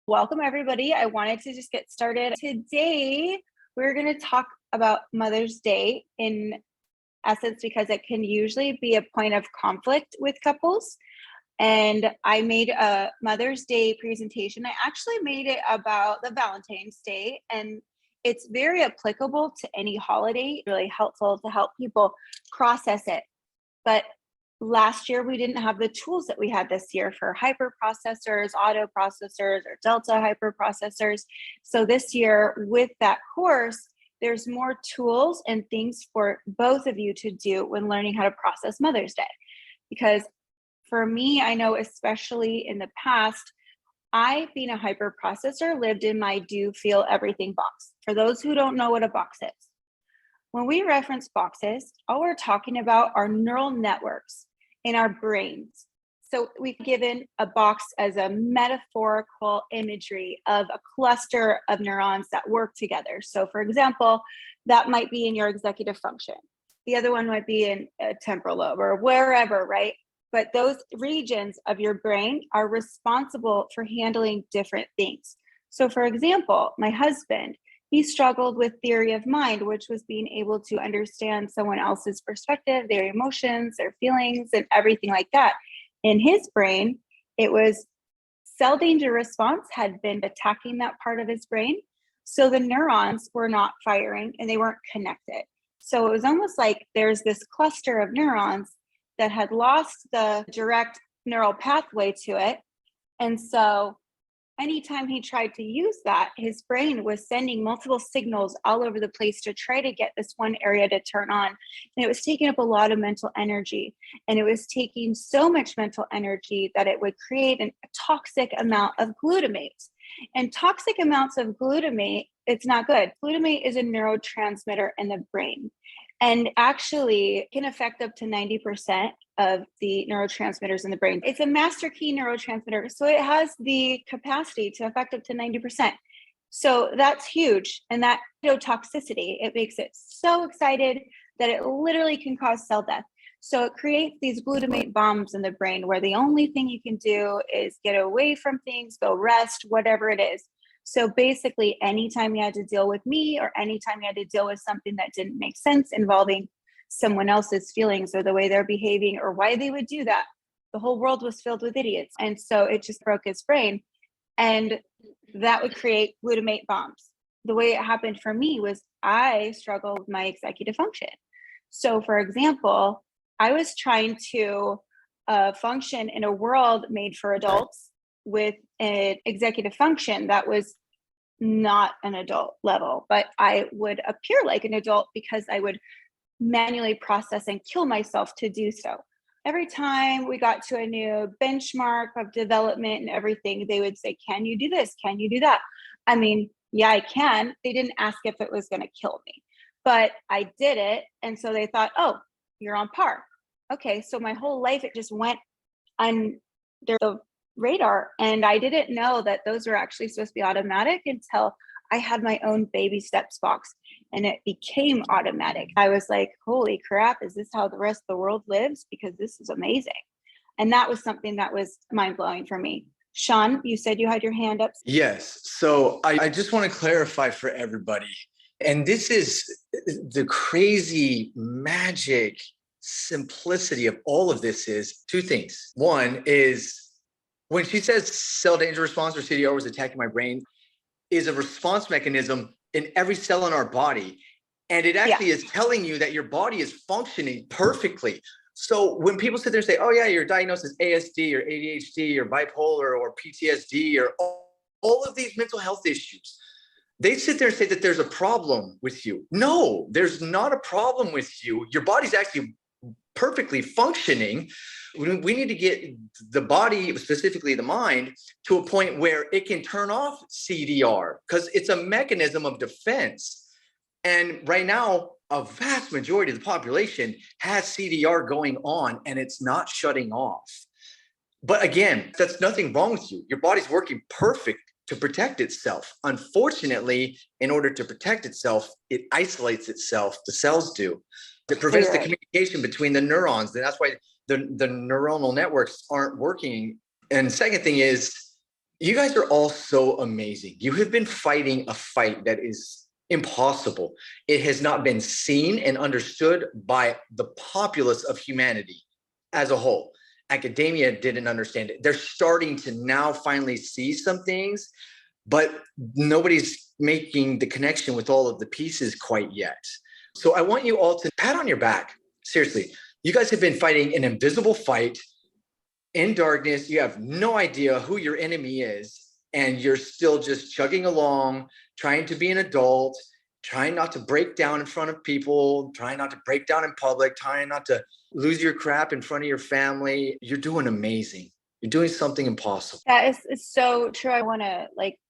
Welcome, everybody. I wanted to just get started. Today, we're going to talk about Mother's Day in essence, because it can usually be a point of conflict with couples. And I made a Mother's Day presentation. I actually made it about the Valentine's Day, and it's very applicable to any holiday, really helpful to help people process it. But last year, we didn't have the tools that we had this year for hyperprocessors, auto processors, or delta hyperprocessors. So this year with that course, there's more tools and things for both of you to do when learning how to process Mother's Day. Because for me, I know especially in the past, I, being a hyperprocessor, lived in my do, feel, everything box. For those who don't know what a box is, when we reference boxes, all we're talking about are neural networks in our brains. So we've given a box as a metaphorical imagery of a cluster of neurons that work together. So for example, that might be in your executive function. The other one might be in a temporal lobe or wherever, right? But those regions of your brain are responsible for handling different things. So for example, my husband, he struggled with theory of mind, which was being able to understand someone else's perspective, their emotions, their feelings, and everything like that. In his brain, it was cell danger response had been attacking that part of his brain. So the neurons were not firing and they weren't connected. So it was almost like there's this cluster of neurons that had lost the direct neural pathway to it. And so anytime he tried to use that, his brain was sending multiple signals all over the place to try to get this one area to turn on. And it was taking up a lot of mental energy. And it was taking so much mental energy that it would create a toxic amount of glutamate. And toxic amounts of glutamate, it's not good. Glutamate is a neurotransmitter in the brain, and actually can affect up to 90% of the neurotransmitters in the brain. It's a master key neurotransmitter, so it has the capacity to affect up to 90%. So that's huge. And that toxicity, it makes it so excited that it literally can cause cell death. So it creates these glutamate bombs in the brain where the only thing you can do is get away from things, go rest, whatever it is. So basically, anytime you had to deal with me or anytime you had to deal with something that didn't make sense involving someone else's feelings or the way they're behaving or why they would do that, the whole world was filled with idiots. And so it just broke his brain. And that would create glutamate bombs. The way it happened for me was I struggled with my executive function. So for example, I was trying to function in a world made for adults with an executive function that was not an adult level, but I would appear like an adult because I would manually process and kill myself to do so. Every time we got to a new benchmark of development and everything, they would say, can you do this? Can you do that? I mean, yeah, I can. They didn't ask if it was going to kill me, but I did it. And so they thought, oh, you're on par. Okay, so my whole life, it just went under the radar. And I didn't know that those were actually supposed to be automatic until I had my own baby steps box and it became automatic. I was like, holy crap, is this how the rest of the world lives? Because this is amazing. And that was something that was mind blowing for me. Sean, you said you had your hand up. Yes. So I just want to clarify for everybody. And this is the crazy magic simplicity of all of this is two things. One is when she says cell danger response or CDR was attacking my brain is a response mechanism in every cell in our body. And it actually is telling you that your body is functioning perfectly. So when people sit there and say, oh yeah, you're diagnosed as ASD or ADHD or bipolar or PTSD or all of these mental health issues, they sit there and say that there's a problem with you. No, there's not a problem with you. Your body's actually perfectly functioning. We need to get the body, specifically the mind, to a point where it can turn off CDR because it's a mechanism of defense. And right now, a vast majority of the population has CDR going on and it's not shutting off. But again, that's nothing wrong with you. Your body's working perfect to protect itself. Unfortunately, in order to protect itself, it isolates itself. The cells do. It prevents the communication between the neurons. And that's why the neuronal networks aren't working. And the second thing is, You guys are all so amazing. You have been fighting a fight that is impossible. It has not been seen and understood by the populace of humanity as a whole. Academia didn't understand it. They're starting to now finally see some things, but nobody's making the connection with all of the pieces quite yet. So I want you all to pat on your back. Seriously, you guys have been fighting an invisible fight in darkness. You have no idea who your enemy is, and you're still just chugging along, trying to be an adult, trying not to break down in front of people, trying not to break down in public, trying not to lose your crap in front of your family. You're doing amazing. You're doing something impossible. That is so true. I want to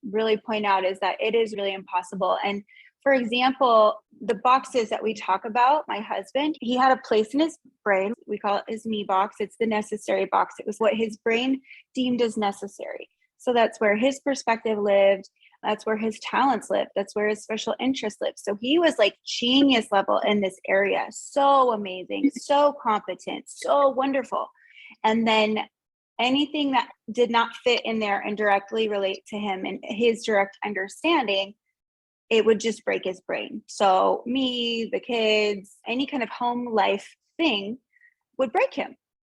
really point out is that it is really impossible. And for example, the boxes that we talk about, my husband, he had a place in his brain. We call it his me box. It's the necessary box. It was what his brain deemed as necessary. So that's where his perspective lived. That's where his talents lived. That's where his special interests lived. So he was like genius level in this area. So amazing, so competent, so wonderful. And then anything that did not fit in there and directly relate to him and his direct understanding, it would just break his brain. So me, the kids, any kind of home life thing would break him.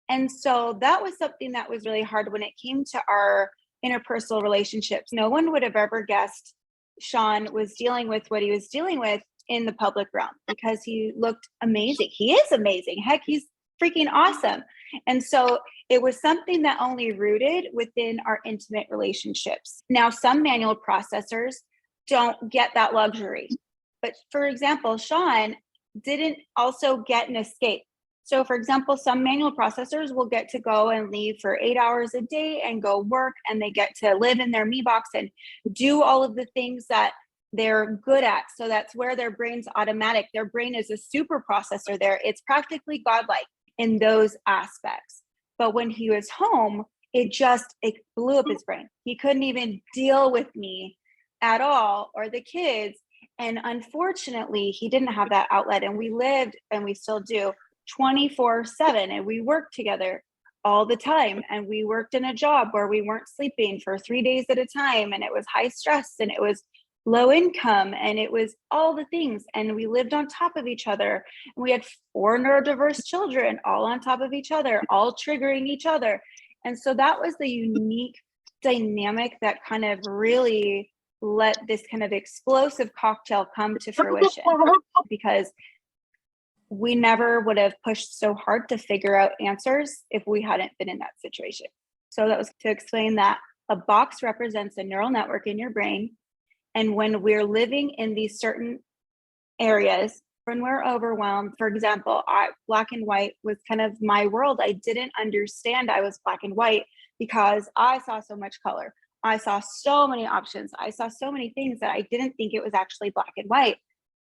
And so that was something that was really hard when it came to our interpersonal relationships. No one would have ever guessed Sean was dealing with what he was dealing with in the public realm because he looked amazing. He is amazing. Heck, he's freaking awesome. And so it was something that only rooted within our intimate relationships. Now, some manual processors don't get that luxury. But for example, Sean didn't also get an escape. So for example, some manual processors will get to go and leave for 8 hours a day and go work, and they get to live in their me box and do all of the things that they're good at. So that's where their brain's automatic. Their brain is a super processor there. It's practically godlike in those aspects. But when he was home, it blew up his brain. He couldn't even deal with me at all or the kids. And unfortunately, he didn't have that outlet. And we lived, and we still do, 24/7. And we worked together all the time. And we worked in a job where we weren't sleeping for 3 days at a time. And it was high stress, and it was low income, and it was all the things. And we lived on top of each other. And we had 4 neurodiverse children all on top of each other, all triggering each other. And so that was the unique dynamic that kind of really let this kind of explosive cocktail come to fruition, because we never would have pushed so hard to figure out answers if we hadn't been in that situation. So that was to explain that a box represents a neural network in your brain. And when we're living in these certain areas, when we're overwhelmed, for example, black and white was kind of my world. I didn't understand I was black and white because I saw so much color. I saw so many options. I saw so many things that I didn't think it was actually black and white.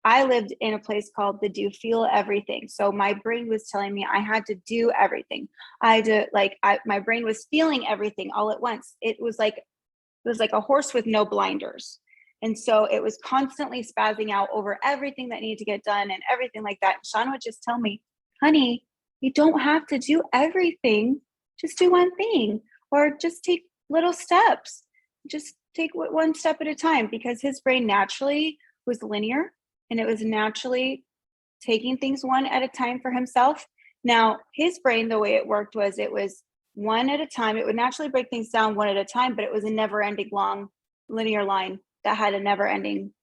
I lived in a place called the do feel everything. So my brain was telling me I had to do everything. My brain was feeling everything all at once. It was like a horse with no blinders. And so it was constantly spazzing out over everything that needed to get done and everything like that. And Sean would just tell me, honey, you don't have to do everything. Just do one thing, or just take little steps. Just take one step at a time, because his brain naturally was linear, and it was naturally taking things one at a time for himself. Now, his brain, the way it worked was it was one at a time. It would naturally break things down one at a time, but it was a never-ending long linear line that had a never-ending,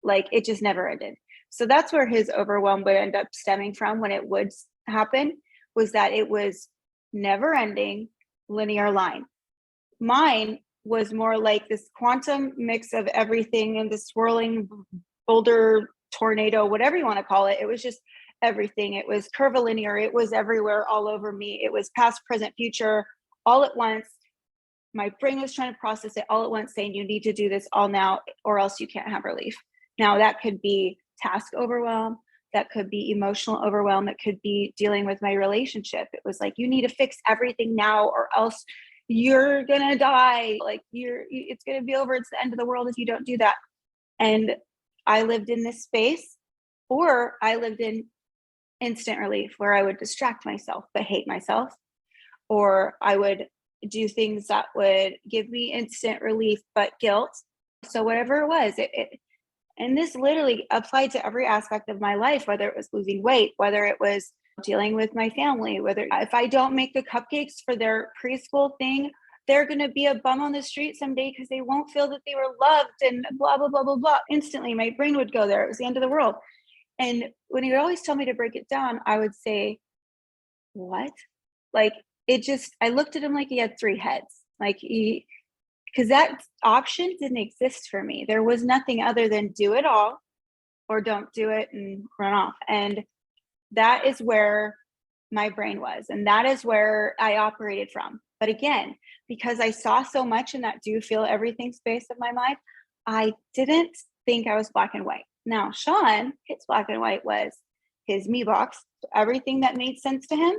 it just never ended. So that's where his overwhelm would end up stemming from when it would happen, was that it was never-ending linear line. Mine was more like this quantum mix of everything and the swirling boulder tornado, whatever you want to call it. It was just everything. It was curvilinear. It was everywhere, all over me. It was past, present, future, all at once. My brain was trying to process it all at once, saying you need to do this all now, or else you can't have relief. Now, that could be task overwhelm. That could be emotional overwhelm. It could be dealing with my relationship. It was like, you need to fix everything now, or else you're going to die. It's going to be over. It's the end of the world if you don't do that. And I lived in this space, or I lived in instant relief, where I would distract myself but hate myself, or I would do things that would give me instant relief, but guilt. So whatever it was, and this literally applied to every aspect of my life, whether it was losing weight, whether it was dealing with my family, whether if I don't make the cupcakes for their preschool thing, they're going to be a bum on the street someday because they won't feel that they were loved and blah, blah, blah, blah, blah. Instantly, my brain would go there. It was the end of the world. And when he would always tell me to break it down, I would say, what? Like, I looked at him like he had three heads. Like because that option didn't exist for me. There was nothing other than do it all or don't do it and run off. And that is where my brain was. And that is where I operated from. But again, because I saw so much in that do feel everything space of my mind, I didn't think I was black and white. Now, Sean, his black and white was his me box, everything that made sense to him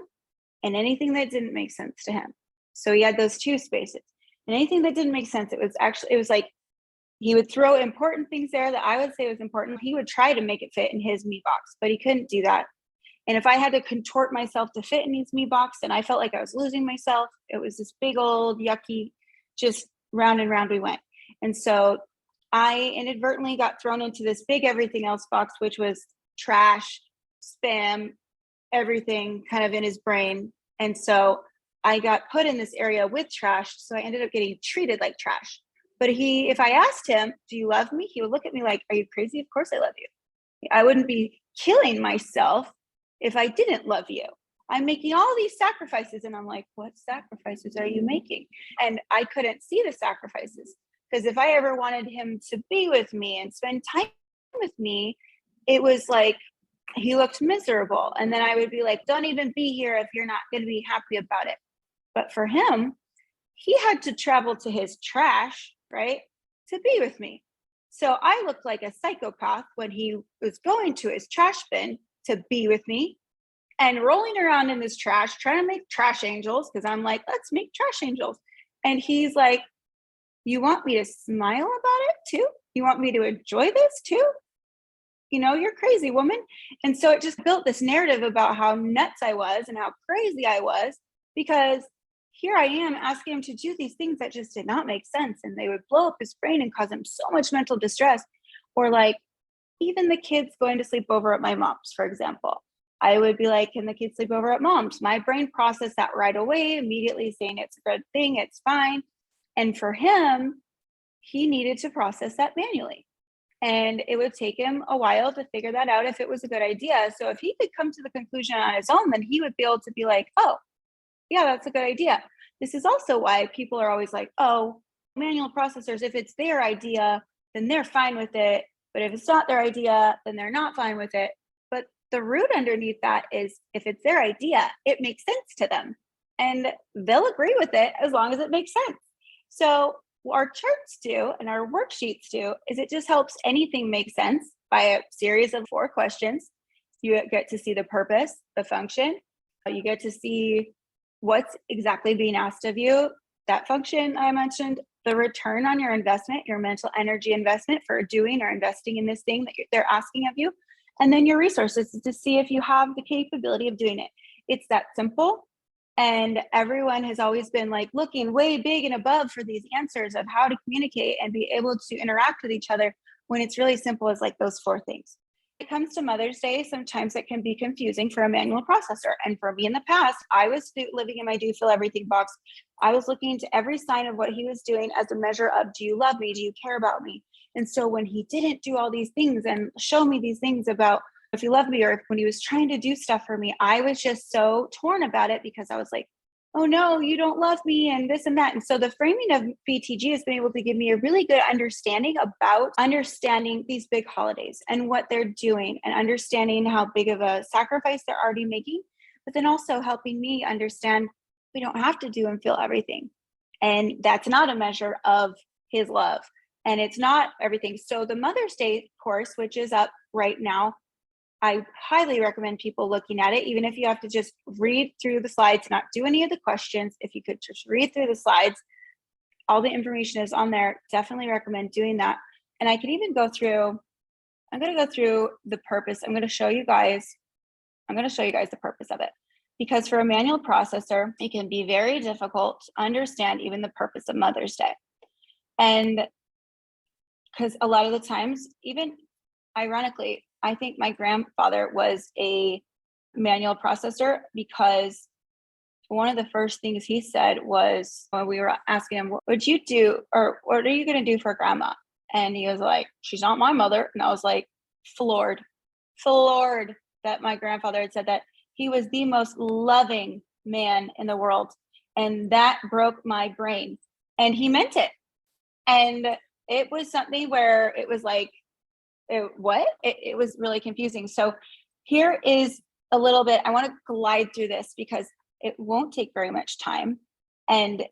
and anything that didn't make sense to him. So he had those two spaces. And anything that didn't make sense, it was like he would throw important things there that I would say was important. He would try to make it fit in his me box, but he couldn't do that. And if I had to contort myself to fit in his me box and I felt like I was losing myself, it was this big old yucky, just round and round we went. And so I inadvertently got thrown into this big everything else box, which was trash, spam, everything kind of in his brain. And so I got put in this area with trash. So I ended up getting treated like trash. But if I asked him, do you love me? He would look at me like, are you crazy? Of course I love you. I wouldn't be killing myself if I didn't love you. I'm making all these sacrifices. And I'm like, what sacrifices are you making? And I couldn't see the sacrifices because if I ever wanted him to be with me and spend time with me, it was like, he looked miserable. And then I would be like, don't even be here if you're not going to be happy about it. But for him, he had to travel to his trash, right, to be with me. So I looked like a psychopath when he was going to his trash bin to be with me and rolling around in this trash, trying to make trash angels, because I'm like, let's make trash angels. And he's like, you want me to smile about it too? You want me to enjoy this too? You know, you're crazy, woman. And so it just built this narrative about how nuts I was and how crazy I was, because here I am asking him to do these things that just did not make sense. And they would blow up his brain and cause him so much mental distress. Or like even the kids going to sleep over at my mom's, for example. I would be like, can the kids sleep over at mom's? My brain processed that right away, immediately saying it's a good thing, it's fine. And for him, he needed to process that manually. And it would take him a while to figure that out if it was a good idea. So if he could come to the conclusion on his own, then he would be able to be like, oh, yeah, that's a good idea. This is also why people are always like, oh, manual processors, if it's their idea, then they're fine with it. But if it's not their idea, then they're not fine with it. But the root underneath that is if it's their idea, it makes sense to them. And they'll agree with it as long as it makes sense. So what our charts do and our worksheets do is it just helps anything make sense by a series of 4 questions. You get to see the purpose, the function. You get to see what's exactly being asked of you, that function I mentioned, the return on your investment, your mental energy investment for doing or investing in this thing that they're asking of you, and then your resources to see if you have the capability of doing it. It's that simple. And everyone has always been like looking way big and above for these answers of how to communicate and be able to interact with each other when it's really simple as like those 4 things. When it comes to Mother's Day, sometimes it can be confusing for a manual processor. And for me in the past, I was living in my do feel everything box. I was looking into every sign of what he was doing as a measure of, do you love me? Do you care about me? And so when he didn't do all these things and show me these things about if he loved me, or if when he was trying to do stuff for me, I was just so torn about it because I was like, oh no, you don't love me and this and that. And so the framing of BTG has been able to give me a really good understanding about understanding these big holidays and what they're doing and understanding how big of a sacrifice they're already making, but then also helping me understand we don't have to do and feel everything. And that's not a measure of his love. And it's not everything. So the Mother's Day course, which is up right now, I highly recommend people looking at it, even if you have to just read through the slides, not do any of the questions. If you could just read through the slides, all the information is on there. Definitely recommend doing that. And I could even I'm going to go through the purpose. I'm going to show you guys the purpose of it. because for a manual processor, it can be very difficult to understand even the purpose of Mother's Day. And because a lot of the times, even ironically, I think my grandfather was a manual processor, because one of the first things he said was, when we were asking him, what would you do, or what are you going to do for grandma? And he was like, she's not my mother. And I was like, floored that my grandfather had said that. He was the most loving man in the world. And that broke my brain. And he meant it. And it was something where it was like, what? It was really confusing. So here is a little bit, I want to glide through this because it won't take very much time. And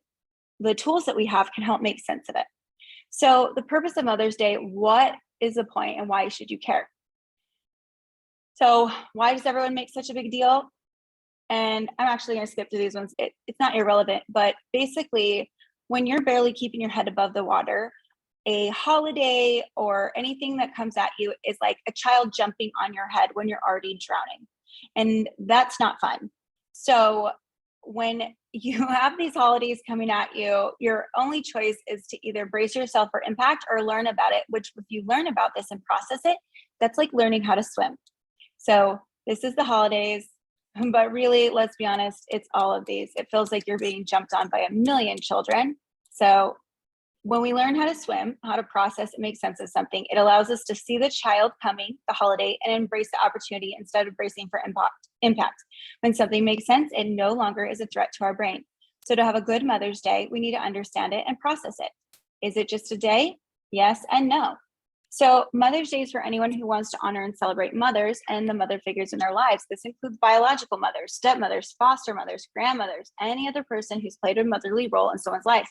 the tools that we have can help make sense of it. So the purpose of Mother's Day, what is the point and why should you care? So why does everyone make such a big deal? And I'm actually going to skip through these ones. It's not irrelevant, but basically when you're barely keeping your head above the water, a holiday or anything that comes at you is like a child jumping on your head when you're already drowning. And that's not fun. So when you have these holidays coming at you, your only choice is to either brace yourself for impact or learn about it, which if you learn about this and process it, that's like learning how to swim. So this is the holidays, but really, let's be honest, it's all of these. It feels like you're being jumped on by a million children. So when we learn how to swim, how to process and make sense of something, it allows us to see the child coming, the holiday, and embrace the opportunity instead of bracing for impact. When something makes sense, it no longer is a threat to our brain. So to have a good Mother's Day, we need to understand it and process it. Is it just a day? Yes and no. So Mother's Day is for anyone who wants to honor and celebrate mothers and the mother figures in their lives. This includes biological mothers, stepmothers, foster mothers, grandmothers, any other person who's played a motherly role in someone's life.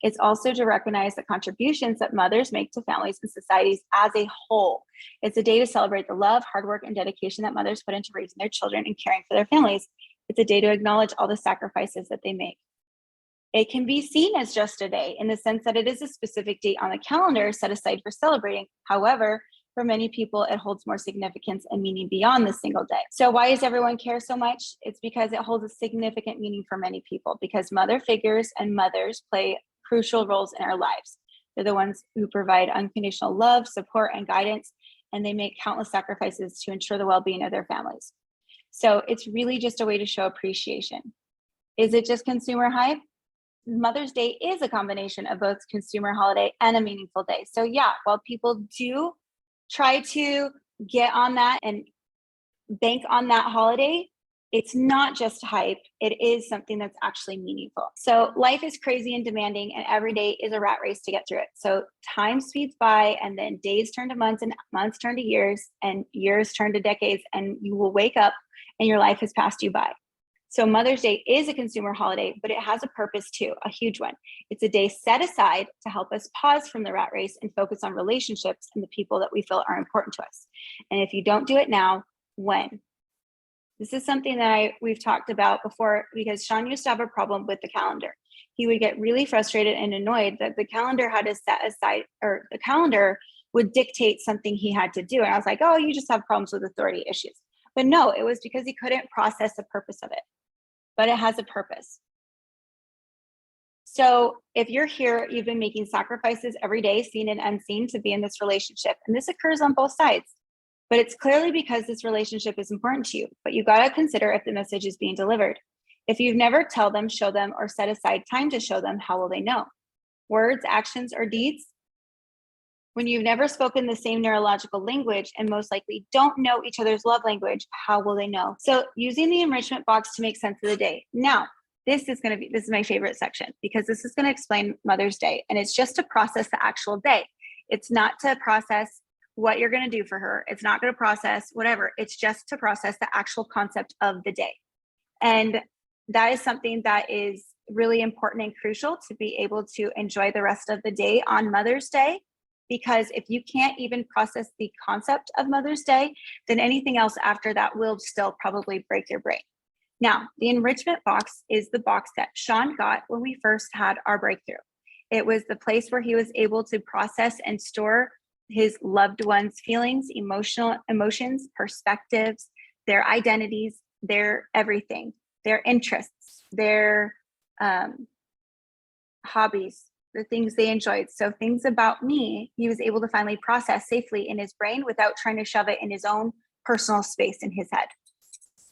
It's also to recognize the contributions that mothers make to families and societies as a whole. It's a day to celebrate the love, hard work, and dedication that mothers put into raising their children and caring for their families. It's a day to acknowledge all the sacrifices that they make. It can be seen as just a day in the sense that it is a specific date on the calendar set aside for celebrating. However, for many people, it holds more significance and meaning beyond the single day. So why does everyone care so much? It's because it holds a significant meaning for many people, because mother figures and mothers play crucial roles in our lives. They're the ones who provide unconditional love, support, and guidance, and they make countless sacrifices to ensure the well-being of their families. So it's really just a way to show appreciation. Is it just consumer hype? Mother's Day is a combination of both consumer holiday and a meaningful day. So yeah, while people do try to get on that and bank on that holiday, it's not just hype. It is something that's actually meaningful. So life is crazy and demanding, and every day is a rat race to get through it. So time speeds by, and then days turn to months, and months turn to years, and years turn to decades, and you will wake up and your life has passed you by. So Mother's Day is a consumer holiday, but it has a purpose too, a huge one. It's a day set aside to help us pause from the rat race and focus on relationships and the people that we feel are important to us. And if you don't do it now, when? This is something that we've talked about before, because Sean used to have a problem with the calendar. He would get really frustrated and annoyed that the calendar had to set aside, or the calendar would dictate something he had to do. And I was like, oh, you just have problems with authority issues. But no, it was because he couldn't process the purpose of it. But it has a purpose. So if you're here, you've been making sacrifices every day, seen and unseen, to be in this relationship. And this occurs on both sides. But it's clearly because this relationship is important to you. But you got to consider if the message is being delivered. If you've never tell them, show them, or set aside time to show them, how will they know? Words, actions, or deeds? When you've never spoken the same neurological language and most likely don't know each other's love language, how will they know? So using the enrichment box to make sense of the day. Now, this is my favorite section, because this is going to explain Mother's Day. And it's just to process the actual day. It's not to process what you're going to do for her. It's not going to process whatever. It's just to process the actual concept of the day. And that is something that is really important and crucial to be able to enjoy the rest of the day on Mother's Day. Because if you can't even process the concept of Mother's Day, then anything else after that will still probably break your brain. Now, the enrichment box is the box that Sean got when we first had our breakthrough. It was the place where he was able to process and store his loved ones' feelings, emotions, perspectives, their identities, their everything. their interests, their hobbies, the things they enjoyed. So things about me, he was able to finally process safely in his brain without trying to shove it in his own personal space in his head.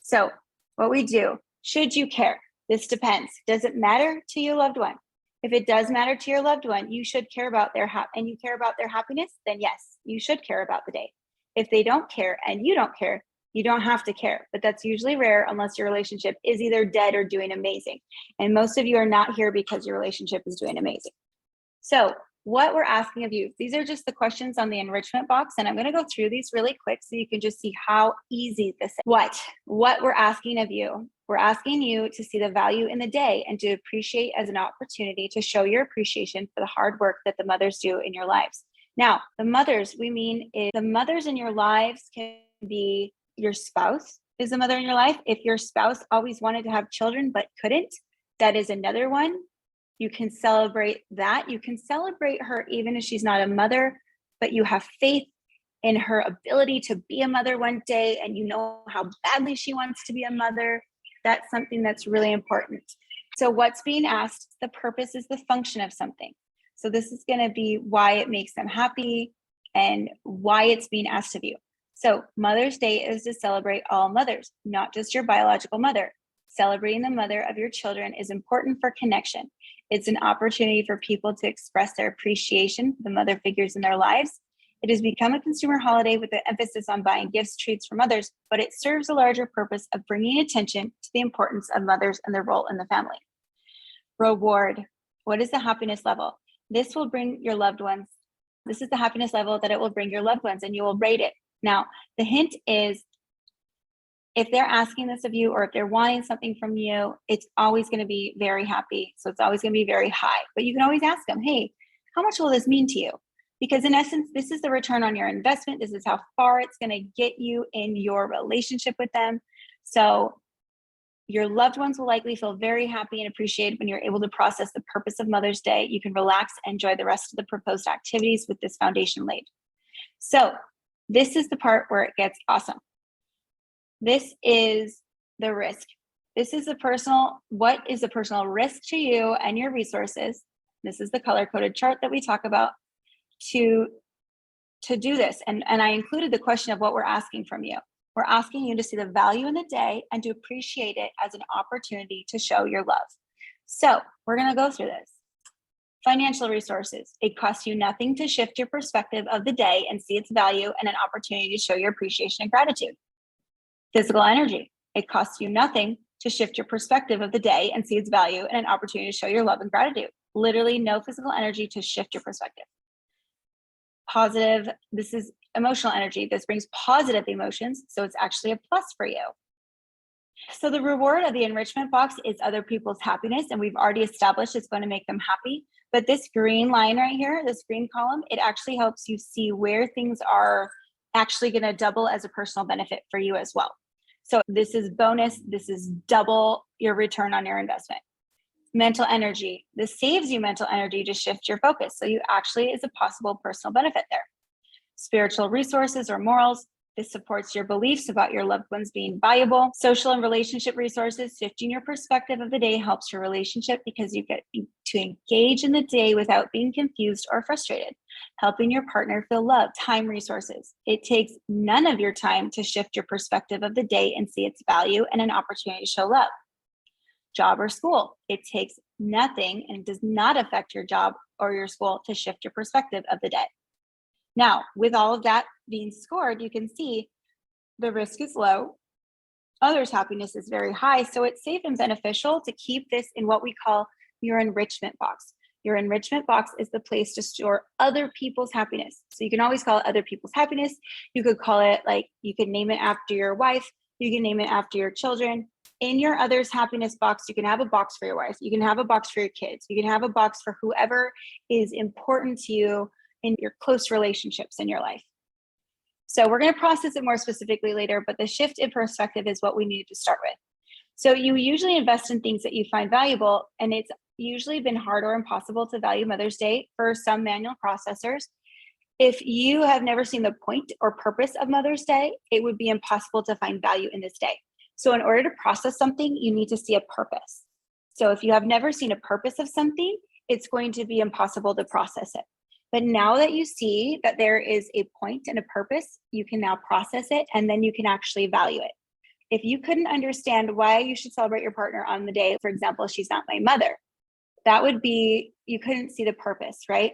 So what we do, should you care? This depends. Does it matter to your loved one? If it does matter to your loved one, you should care about and you care about their happiness, then yes, you should care about the day. If they don't care and you don't care, you don't have to care, but that's usually rare unless your relationship is either dead or doing amazing. And most of you are not here because your relationship is doing amazing. So what we're asking of you, these are just the questions on the enrichment box. And I'm going to go through these really quick so you can just see how easy this is. What we're asking of you, we're asking you to see the value in the day and to appreciate as an opportunity to show your appreciation for the hard work that the mothers do in your lives. Now, the mothers we mean is the mothers in your lives can be your spouse is a mother in your life. If your spouse always wanted to have children but couldn't, that is another one. You can celebrate that. You can celebrate her even if she's not a mother, but you have faith in her ability to be a mother one day and you know how badly she wants to be a mother. That's something that's really important. So what's being asked, the purpose is the function of something. So this is going to be why it makes them happy and why it's being asked of you. So Mother's Day is to celebrate all mothers, not just your biological mother. Celebrating the mother of your children is important for connection. It's an opportunity for people to express their appreciation for the mother figures in their lives. It has become a consumer holiday with the emphasis on buying gifts, treats for mothers, but it serves a larger purpose of bringing attention to the importance of mothers and their role in the family. Reward. What is the happiness level? This will bring your loved ones. This is the happiness level that it will bring your loved ones, and you will rate it. Now, the hint is if they're asking this of you or if they're wanting something from you, it's always going to be very happy. So it's always going to be very high. But you can always ask them, hey, how much will this mean to you? Because in essence, this is the return on your investment. This is how far it's going to get you in your relationship with them. So your loved ones will likely feel very happy and appreciated when you're able to process the purpose of Mother's Day. You can relax and enjoy the rest of the proposed activities with this foundation laid. So this is the part where it gets awesome. This is the risk. This is what is the personal risk to you and your resources? This is the color-coded chart that we talk about to do this. And I included the question of what we're asking from you. We're asking you to see the value in the day and to appreciate it as an opportunity to show your love. So we're going to go through this. Financial resources. It costs you nothing to shift your perspective of the day and see its value and an opportunity to show your appreciation and gratitude. Physical energy. It costs you nothing to shift your perspective of the day and see its value and an opportunity to show your love and gratitude. Literally no physical energy to shift your perspective. Positive. This is emotional energy. This brings positive emotions. So it's actually a plus for you. So the reward of the enrichment box is other people's happiness. And we've already established it's going to make them happy. But this green line right here, this green column, it actually helps you see where things are actually going to double as a personal benefit for you as well. So this is bonus. This is double your return on your investment. Mental energy. This saves you mental energy to shift your focus. So you actually is a possible personal benefit there. Spiritual resources or morals. This supports your beliefs about your loved ones being valuable. Social and relationship resources. Shifting your perspective of the day helps your relationship because you get to engage in the day without being confused or frustrated, helping your partner feel loved. Time resources. It takes none of your time to shift your perspective of the day and see its value and an opportunity to show love. Job or school. It takes nothing and does not affect your job or your school to shift your perspective of the day. Now, with all of that being scored, you can see the risk is low. Others' happiness is very high. So it's safe and beneficial to keep this in what we call your enrichment box. Your enrichment box is the place to store other people's happiness. So you can always call it other people's happiness. You could call it you could name it after your wife. You can name it after your children. In your others' happiness box, you can have a box for your wife. You can have a box for your kids. You can have a box for whoever is important to you in your close relationships in your life. So we're going to process it more specifically later, but the shift in perspective is what we needed to start with. So you usually invest in things that you find valuable, and it's usually been hard or impossible to value Mother's Day for some manual processors. If you have never seen the point or purpose of Mother's Day, it would be impossible to find value in this day. So in order to process something, you need to see a purpose. So if you have never seen a purpose of something, it's going to be impossible to process it. But now that you see that there is a point and a purpose, you can now process it, and then you can actually value it. If you couldn't understand why you should celebrate your partner on the day, for example, she's not my mother, that would be, you couldn't see the purpose, right?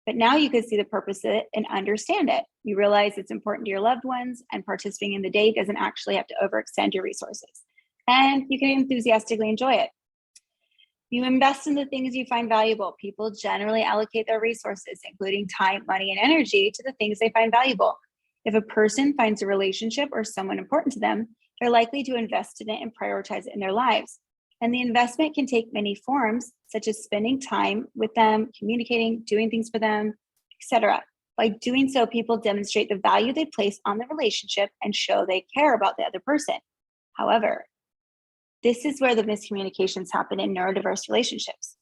But now you could see the purpose of it and understand it. You realize it's important to your loved ones, and participating in the day doesn't actually have to overextend your resources. And you can enthusiastically enjoy it. You invest in the things you find valuable. People generally allocate their resources, including time, money, and energy, to the things they find valuable. If a person finds a relationship or someone important to them, they're likely to invest in it and prioritize it in their lives. And the investment can take many forms, such as spending time with them, communicating, doing things for them, etc. By doing so, people demonstrate the value they place on the relationship and show they care about the other person. However, this is where the miscommunications happen in neurodiverse relationships,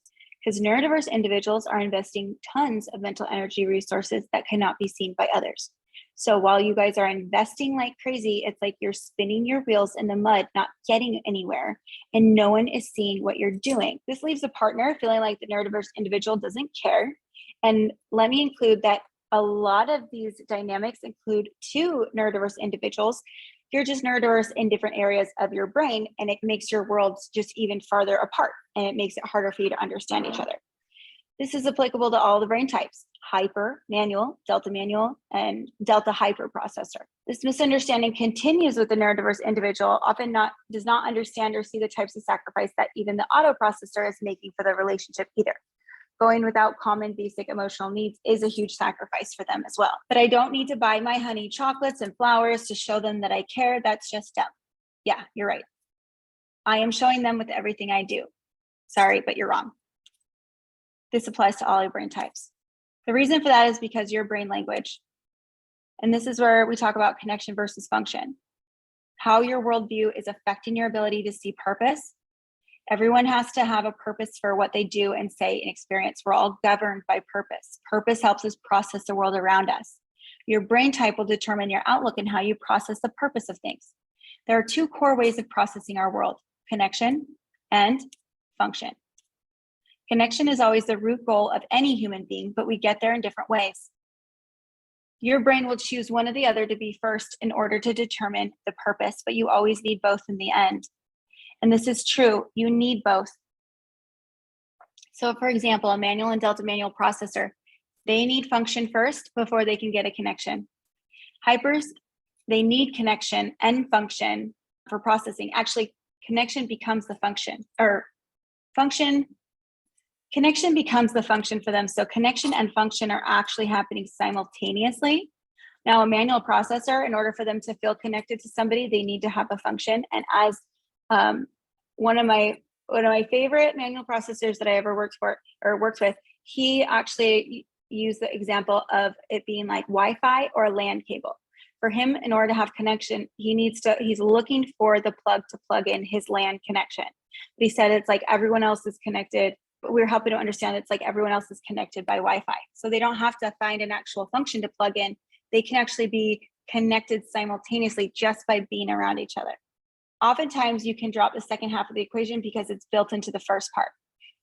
because neurodiverse individuals are investing tons of mental energy resources that cannot be seen by others. So while you guys are investing like crazy, it's like you're spinning your wheels in the mud, not getting anywhere, and no one is seeing what you're doing. This leaves a partner feeling like the neurodiverse individual doesn't care. And let me include that a lot of these dynamics include two neurodiverse individuals. You're just neurodiverse in different areas of your brain, and it makes your worlds just even farther apart, and it makes it harder for you to understand each other. This is applicable to all the brain types: hyper, manual, and delta hyper processor. This misunderstanding continues with the neurodiverse individual, often does not understand or see the types of sacrifice that even the auto processor is making for the relationship either. Going without common basic emotional needs is a huge sacrifice for them as well. But I don't need to buy my honey chocolates and flowers to show them that I care. That's just dumb. Yeah, you're right. I am showing them with everything I do. Sorry, but you're wrong. This applies to all your brain types. The reason for that is because your brain language, and this is where we talk about connection versus function, how your worldview is affecting your ability to see purpose. Everyone has to have a purpose for what they do and say and experience. We're all governed by purpose. Purpose helps us process the world around us. Your brain type will determine your outlook and how you process the purpose of things. There are two core ways of processing our world: connection and function. Connection is always the root goal of any human being, but we get there in different ways. Your brain will choose one or the other to be first in order to determine the purpose, but you always need both in the end. And this is true, you need both. So for example, a manual and delta manual processor, they need function first before they can get a connection. Hypers, they need connection and function for processing. Actually, connection becomes the function, or connection becomes the function for them. So connection and function are actually happening simultaneously. Now, a manual processor, in order for them to feel connected to somebody, they need to have a function. And as one of my favorite manual processors that I ever worked with, he actually used the example of it being like Wi-Fi or a LAN cable. For him, in order to have connection, he's looking for the plug to plug in his LAN connection. But he said it's like everyone else is connected. But we're helping to understand it's like everyone else is connected by Wi-Fi. So they don't have to find an actual function to plug in. They can actually be connected simultaneously just by being around each other. Oftentimes you can drop the second half of the equation because it's built into the first part.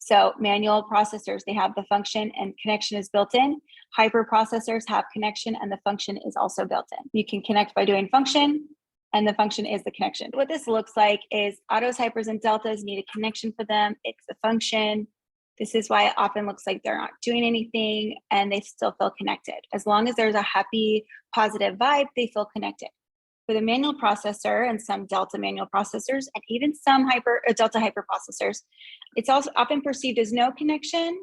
So manual processors, they have the function and connection is built in. Hyper processors have connection and the function is also built in. You can connect by doing function, and the function is the connection. What this looks like is autos, hypers, and deltas need a connection for them. It's the function. This is why it often looks like they're not doing anything and they still feel connected. As long as there's a happy, positive vibe, they feel connected. With a manual processor and some delta manual processors, and even some delta hyper processors, it's also often perceived as no connection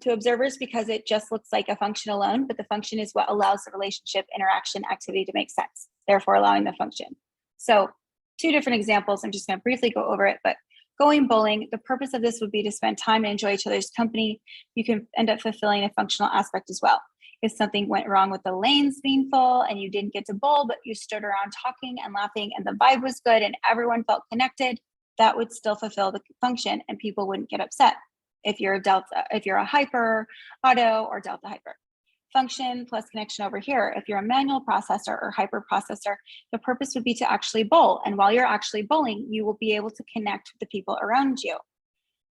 to observers because it just looks like a function alone, but the function is what allows the relationship, interaction, activity to make sense, therefore allowing the function. So two different examples, I'm just going to briefly go over it, but going bowling, the purpose of this would be to spend time and enjoy each other's company. You can end up fulfilling a functional aspect as well. If something went wrong with the lanes being full and you didn't get to bowl, but you stood around talking and laughing and the vibe was good and everyone felt connected, that would still fulfill the function and people wouldn't get upset if you're a hyper, auto, or delta hyper. function plus connection over here. If you're a manual processor or hyper processor, the purpose would be to actually bowl. And while you're actually bowling, you will be able to connect with the people around you.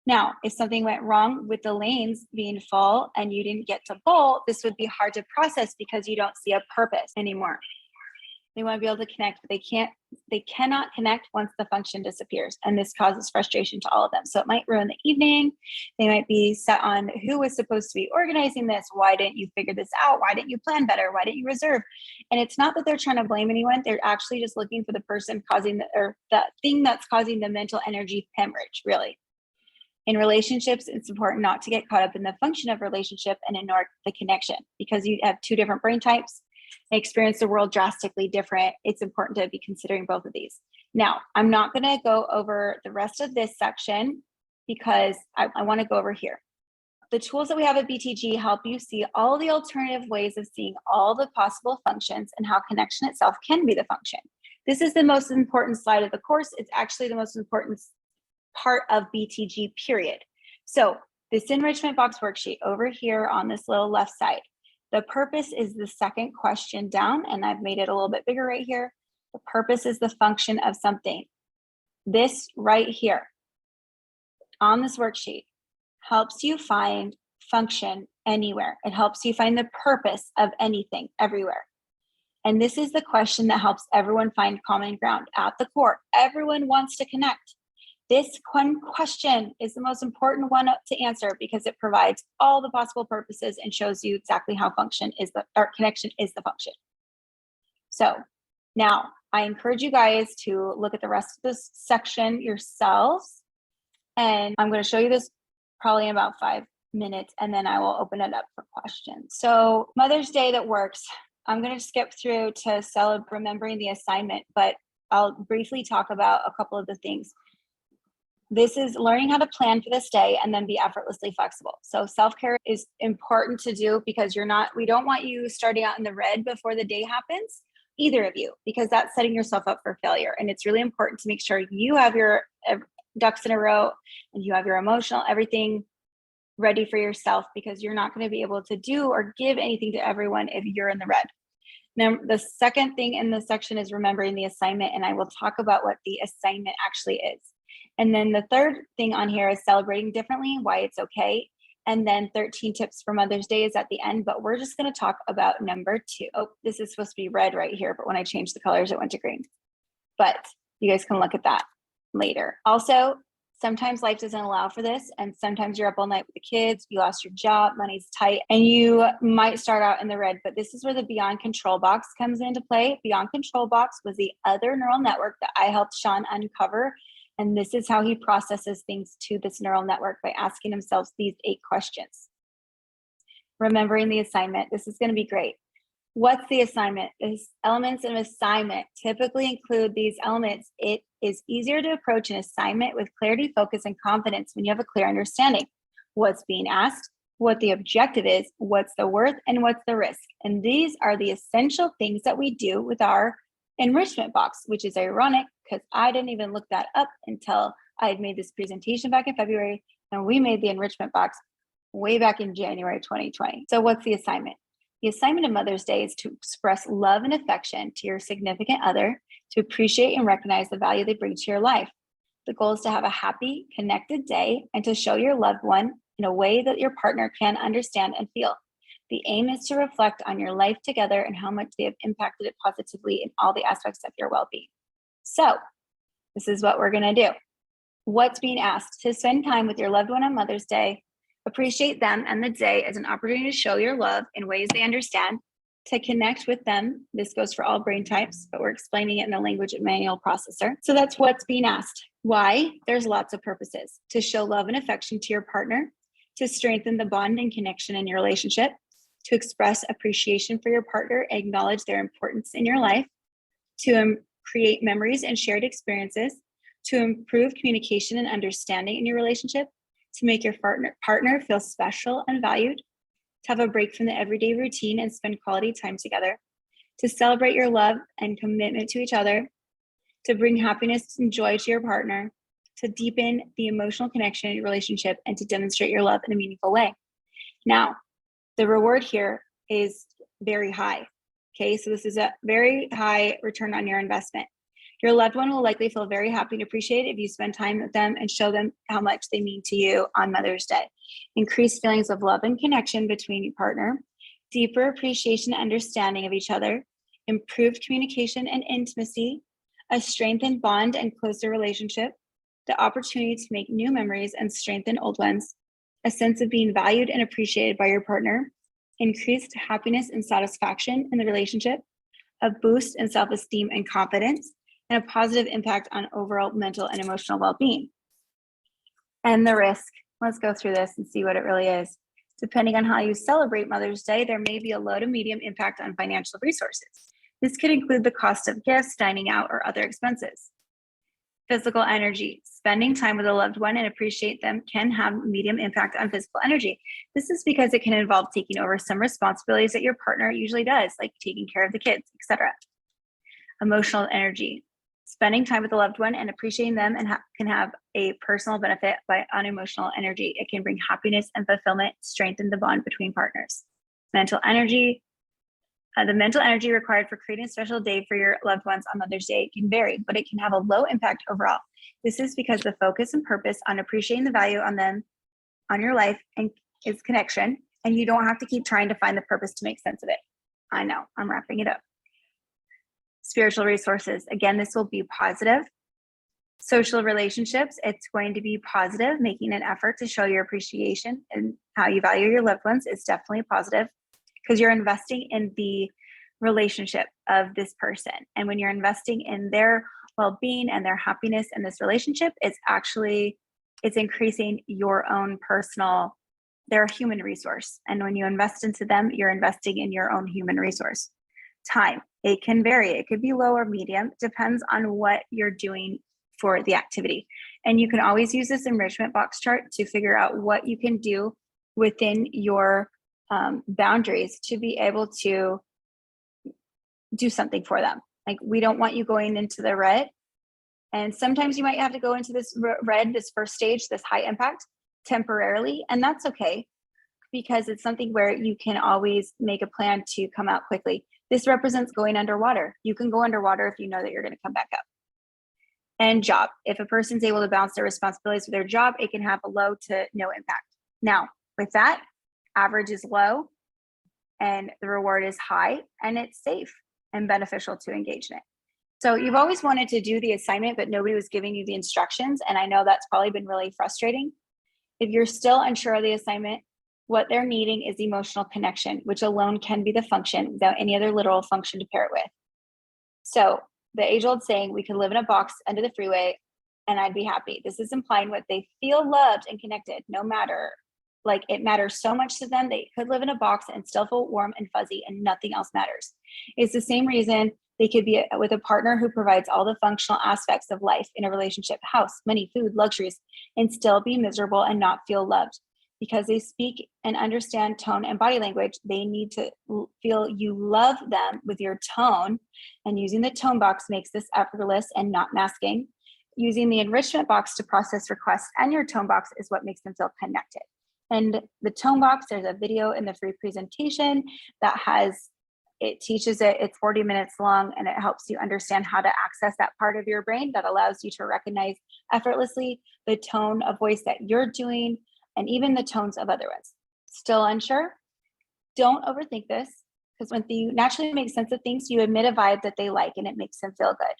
Now, if something went wrong with the lanes being full and you didn't get to bowl, this would be hard to process because you don't see a purpose anymore. They want to be able to connect, but they cannot connect once the function disappears. And this causes frustration to all of them. So it might ruin the evening. They might be set on who was supposed to be organizing this. Why didn't you figure this out? Why didn't you plan better? Why didn't you reserve? And it's not that they're trying to blame anyone. They're actually just looking for the person causing the thing that's causing the mental energy hemorrhage, really. In relationships, it's important not to get caught up in the function of relationship and ignore the connection, because you have two different brain types. They experience the world drastically different. It's important to be considering both of these. Now, I'm not going to go over the rest of this section because I want to go over here. The tools that we have at BTG help you see all the alternative ways of seeing all the possible functions and how connection itself can be the function. This is the most important slide of the course. It's actually the most important part of BTG, period. So this enrichment box worksheet over here on this little left side, the purpose is the second question down, and I've made it a little bit bigger right here. The purpose is the function of something. This right here on this worksheet helps you find function anywhere. It helps you find the purpose of anything everywhere. And this is the question that helps everyone find common ground at the core. Everyone wants to connect. This one question is the most important one to answer because it provides all the possible purposes and shows you exactly how connection is the function. So now I encourage you guys to look at the rest of this section yourselves. And I'm going to show you this probably in about 5 minutes, and then I will open it up for questions. So Mother's Day that works. I'm going to skip through to celebrate remembering the assignment, but I'll briefly talk about a couple of the things. This is learning how to plan for this day and then be effortlessly flexible. So self-care is important to do because we don't want you starting out in the red before the day happens, either of you, because that's setting yourself up for failure. And it's really important to make sure you have your ducks in a row and you have your emotional, everything ready for yourself, because you're not going to be able to do or give anything to everyone if you're in the red. Now, the second thing in this section is remembering the assignment, and I will talk about what the assignment actually is. And then the third thing on here is celebrating differently, why it's okay. And then 13 tips for Mother's Day is at the end, but we're just going to talk about number 2. Oh, this is supposed to be red right here, but when I changed the colors, it went to green. But you guys can look at that later. Also, sometimes life doesn't allow for this, and sometimes you're up all night with the kids, you lost your job, money's tight, and you might start out in the red, but this is where the Beyond Control box comes into play. Beyond Control box was the other neural network that I helped Sean uncover. And this is how he processes things to this neural network, by asking himself these 8 questions. Remembering the assignment. This is going to be great. What's the assignment? The elements of assignment typically include these elements. It is easier to approach an assignment with clarity, focus, and confidence when you have a clear understanding. What's being asked, what the objective is, what's the worth, and what's the risk. And these are the essential things that we do with our enrichment box, which is ironic because I didn't even look that up until I had made this presentation back in February, and we made the enrichment box way back in January 2020. So what's the assignment? The assignment of Mother's Day is to express love and affection to your significant other, to appreciate and recognize the value they bring to your life. The goal is to have a happy, connected day and to show your loved one in a way that your partner can understand and feel. The aim is to reflect on your life together and how much they have impacted it positively in all the aspects of your well-being. So this is what we're going to do. What's being asked? To spend time with your loved one on Mother's Day, appreciate them and the day as an opportunity to show your love in ways they understand, to connect with them. This goes for all brain types, but we're explaining it in the language of manual processor. So that's what's being asked. Why? There's lots of purposes. To show love and affection to your partner, to strengthen the bond and connection in your relationship, to express appreciation for your partner, acknowledge their importance in your life, to create memories and shared experiences, to improve communication and understanding in your relationship, to make your partner feel special and valued, to have a break from the everyday routine and spend quality time together, to celebrate your love and commitment to each other, to bring happiness and joy to your partner, to deepen the emotional connection in your relationship, and to demonstrate your love in a meaningful way. Now, the reward here is very high. Okay, so this is a very high return on your investment. Your loved one will likely feel very happy and appreciated if you spend time with them and show them how much they mean to you on Mother's Day. Increased feelings of love and connection between your partner, deeper appreciation and understanding of each other, improved communication and intimacy, a strengthened bond and closer relationship, the opportunity to make new memories and strengthen old ones, a sense of being valued and appreciated by your partner, increased happiness and satisfaction in the relationship, a boost in self-esteem and confidence, and a positive impact on overall mental and emotional well-being. And the risk, let's go through this and see what it really is. Depending on how you celebrate Mother's Day, there may be a low to medium impact on financial resources. This could include the cost of gifts, dining out, or other expenses. Physical energy. Spending time with a loved one and appreciate them can have medium impact on physical energy. This is because it can involve taking over some responsibilities that your partner usually does, like taking care of the kids, etc. Emotional energy. Spending time with a loved one and appreciating them can have a personal benefit on emotional energy. It can bring happiness and fulfillment, strengthen the bond between partners. Mental energy. The mental energy required for creating a special day for your loved ones on Mother's Day can vary, but it can have a low impact overall. This is because the focus and purpose on appreciating the value on them, on your life, and is connection, and you don't have to keep trying to find the purpose to make sense of it. I know, I'm wrapping it up. Spiritual resources. Again, this will be positive. Social relationships, it's going to be positive. Making an effort to show your appreciation and how you value your loved ones is definitely positive, because you're investing in the relationship of this person. And when you're investing in their well-being and their happiness in this relationship, it's increasing your own personal, they're a human resource. And when you invest into them, you're investing in your own human resource. Time, it can vary. It could be low or medium, depends on what you're doing for the activity. And you can always use this enrichment box chart to figure out what you can do within your boundaries to be able to do something for them. Like, we don't want you going into the red. And sometimes you might have to go into this red, this first stage, this high impact temporarily. And that's okay, because it's something where you can always make a plan to come out quickly. This represents going underwater. You can go underwater if you know that you're going to come back up. And job. If a person's able to balance their responsibilities with their job, it can have a low to no impact. Now, with that, average is low and the reward is high, and it's safe and beneficial to engage in it. So you've always wanted to do the assignment, but nobody was giving you the instructions. And I know that's probably been really frustrating. If you're still unsure of the assignment, what they're needing is emotional connection, which alone can be the function without any other literal function to pair it with. So the age-old saying, we could live in a box under the freeway and I'd be happy. This is implying what they feel loved and connected, no matter, like, it matters so much to them. They could live in a box and still feel warm and fuzzy and nothing else matters. It's the same reason they could be with a partner who provides all the functional aspects of life in a relationship, house, money, food, luxuries, and still be miserable and not feel loved. Because they speak and understand tone and body language, they need to feel you love them with your tone. And using the tone box makes this effortless and not masking. Using the enrichment box to process requests and your tone box is what makes them feel connected. And the tone box, there's a video in the free presentation that teaches it. It's 40 minutes long, and it helps you understand how to access that part of your brain that allows you to recognize effortlessly the tone of voice that you're doing, and even the tones of other ones. Still unsure? Don't overthink this, because when you naturally make sense of things, you emit a vibe that they like, and it makes them feel good.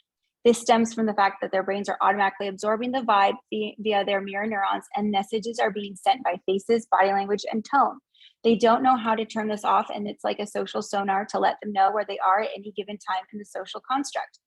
This stems from the fact that their brains are automatically absorbing the vibe via their mirror neurons, and messages are being sent by faces, body language, and tone. They don't know how to turn this off, and it's like a social sonar to let them know where they are at any given time in the social construct.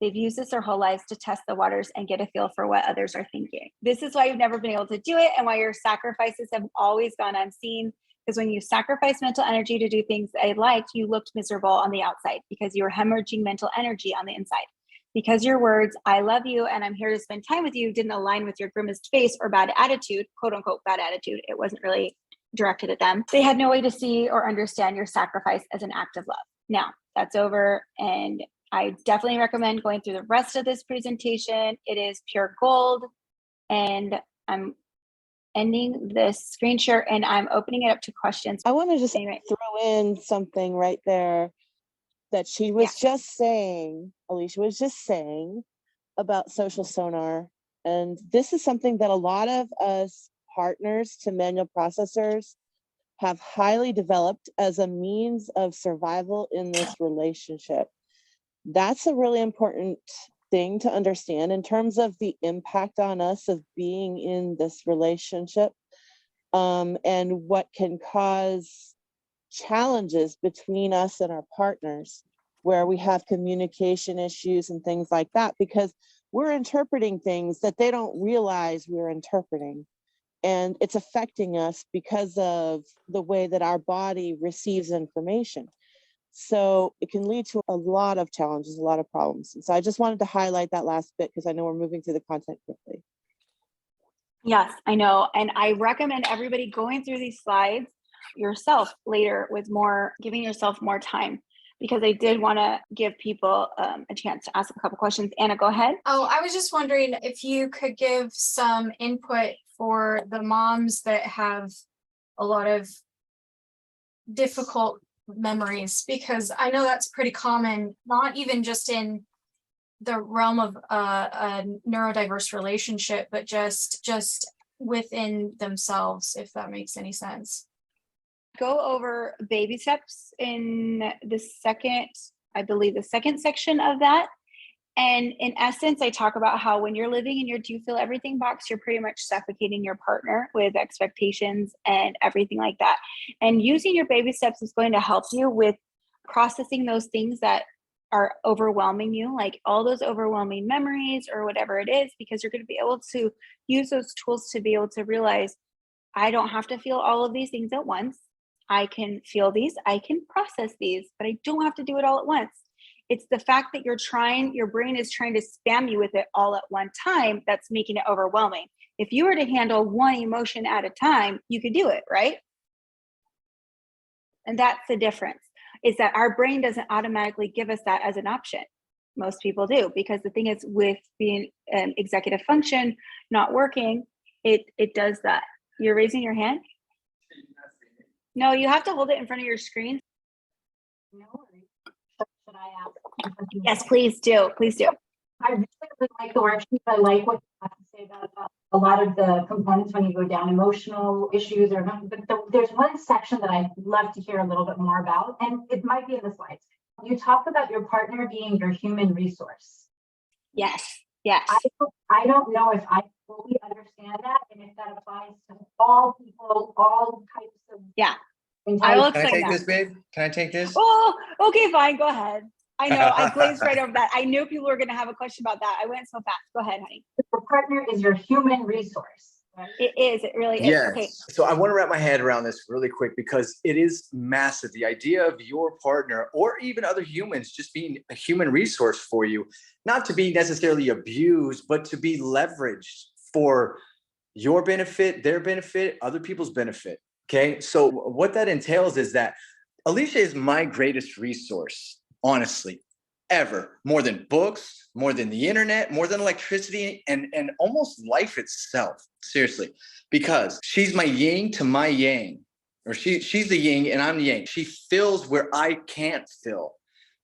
They've used this their whole lives to test the waters and get a feel for what others are thinking. This is why you've never been able to do it, and why your sacrifices have always gone unseen. Because when you sacrifice mental energy to do things they liked, you looked miserable on the outside because you were hemorrhaging mental energy on the inside. Because your words, I love you and I'm here to spend time with you, didn't align with your grimaced face or bad attitude, quote unquote bad attitude. It wasn't really directed at them. They had no way to see or understand your sacrifice as an act of love. Now that's over, and I definitely recommend going through the rest of this presentation. It is pure gold, and ending this screen share and I'm opening it up to questions. I want to just throw in something right there that she was just saying, Alicia was just saying about social sonar. And this is something that a lot of us partners to manual processors have highly developed as a means of survival in this relationship. That's a really important thing to understand in terms of the impact on us of being in this relationship, and what can cause challenges between us and our partners, where we have communication issues and things like that, because we're interpreting things that they don't realize we're interpreting. And it's affecting us because of the way that our body receives information. So it can lead to a lot of challenges, a lot of problems. And so I just wanted to highlight that last bit because I know we're moving through the content quickly. Yes, I know. And I recommend everybody going through these slides yourself later with giving yourself more time, because I did want to give people a chance to ask a couple questions. Anna, go ahead. Oh, I was just wondering if you could give some input for the moms that have a lot of difficult memories, because I know that's pretty common, not even just in the realm of a neurodiverse relationship, but just within themselves, if that makes any sense. Go over baby steps in the second section of that. And in essence, I talk about how when you're living in your do you feel everything box, you're pretty much suffocating your partner with expectations and everything like that. And using your baby steps is going to help you with processing those things that are overwhelming you, like all those overwhelming memories or whatever it is, because you're going to be able to use those tools to be able to realize, I don't have to feel all of these things at once. I can feel these, I can process these, but I don't have to do it all at once. It's the fact that your brain is trying to spam you with it all at one time that's making it overwhelming. If you were to handle one emotion at a time, you could do it, right? And that's the difference, is that our brain doesn't automatically give us that as an option. Most people do, because the thing is, with being executive function not working, it does that. You're raising your hand? No, you have to hold it in front of your screen. Should I ask? Yes, please do. Please do. I really like the worksheet. I like what you have to say about a lot of the components when you go down emotional issues but there's one section that I'd love to hear a little bit more about, and it might be in the slides. You talk about your partner being your human resource. Yes. Yes. I don't know if I fully understand that, and if that applies to all people, all types of. Yeah. I will explain that. Can I take this, babe? Can I take this? Oh, okay, fine. Go ahead. I know I glazed right over that. I knew people were going to have a question about that. I went so fast. Go ahead, honey. Your partner is your human resource. Right? It is. It really is. Yes. Okay. So I want to wrap my head around this really quick, because it is massive. The idea of your partner or even other humans just being a human resource for you, not to be necessarily abused, but to be leveraged for your benefit, their benefit, other people's benefit. Okay. So what that entails is that Alicia is my greatest resource, honestly, ever. More than books, more than the internet, more than electricity, and almost life itself. Seriously, because she's my yin to my yang, or she's the yin and I'm the yang. She fills where I can't fill.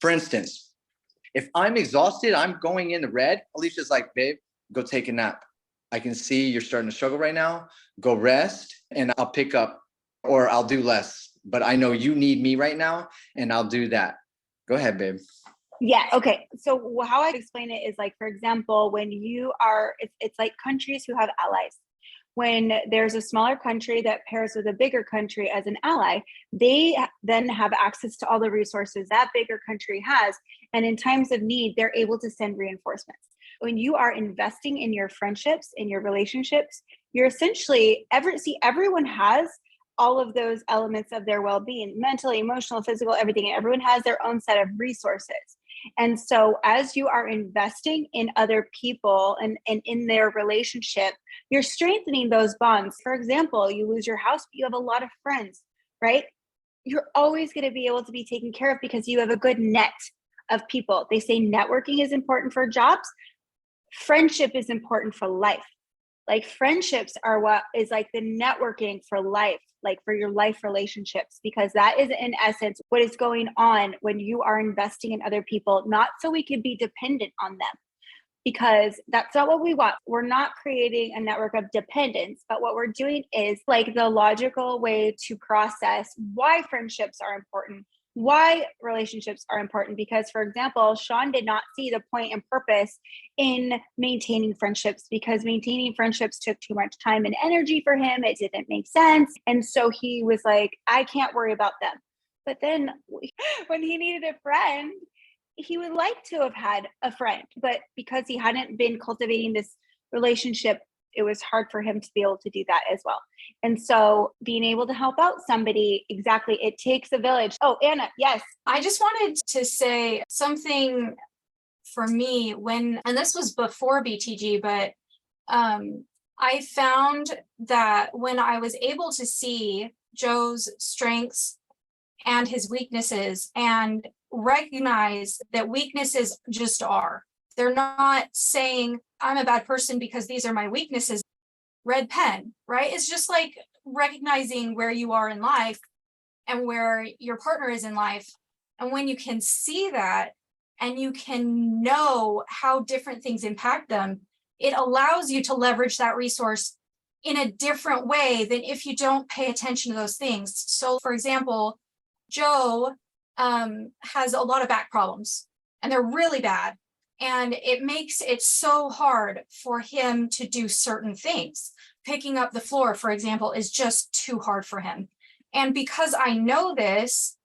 For instance, if I'm exhausted, I'm going in the red. Alicia's like, babe, go take a nap. I can see you're starting to struggle right now. Go rest and I'll pick up, or I'll do less. But I know you need me right now and I'll do that. Go ahead, babe. Yeah. Okay. So how I explain it is, like, for example, when you are, it's like countries who have allies. When there's a smaller country that pairs with a bigger country as an ally, they then have access to all the resources that bigger country has. And in times of need, they're able to send reinforcements. When you are investing in your friendships, in your relationships, you're essentially everyone has all of those elements of their well-being, mentally, emotional, physical, everything. And everyone has their own set of resources. And so as you are investing in other people and in their relationship, you're strengthening those bonds. For example, you lose your house, but you have a lot of friends, right? You're always going to be able to be taken care of because you have a good net of people. They say networking is important for jobs. Friendship is important for life. Like friendships are what is like the networking for life, like for your life relationships, because that is in essence what is going on when you are investing in other people, not so we can be dependent on them, because that's not what we want. We're not creating a network of dependence, but what we're doing is like the logical way to process why friendships are important, why relationships are important. Because, for example, Sean did not see the point and purpose in maintaining friendships because maintaining friendships took too much time and energy for him. It didn't make sense. And so he was like, I can't worry about them. But then when he needed a friend, he would like to have had a friend, but because he hadn't been cultivating this relationship, it was hard for him to be able to do that as well. And so being able to help out somebody, exactly, it takes a village. Oh, Anna, yes. I just wanted to say something for me and this was before BTG, but I found that when I was able to see Joe's strengths and his weaknesses and recognize that weaknesses just are. They're not saying I'm a bad person because these are my weaknesses. Red pen, right? It's just like recognizing where you are in life and where your partner is in life. And when you can see that and you can know how different things impact them, it allows you to leverage that resource in a different way than if you don't pay attention to those things. So, for example, Joe has a lot of back problems and they're really bad. And it makes it so hard for him to do certain things. Picking up the floor, for example, is just too hard for him. And because I know this,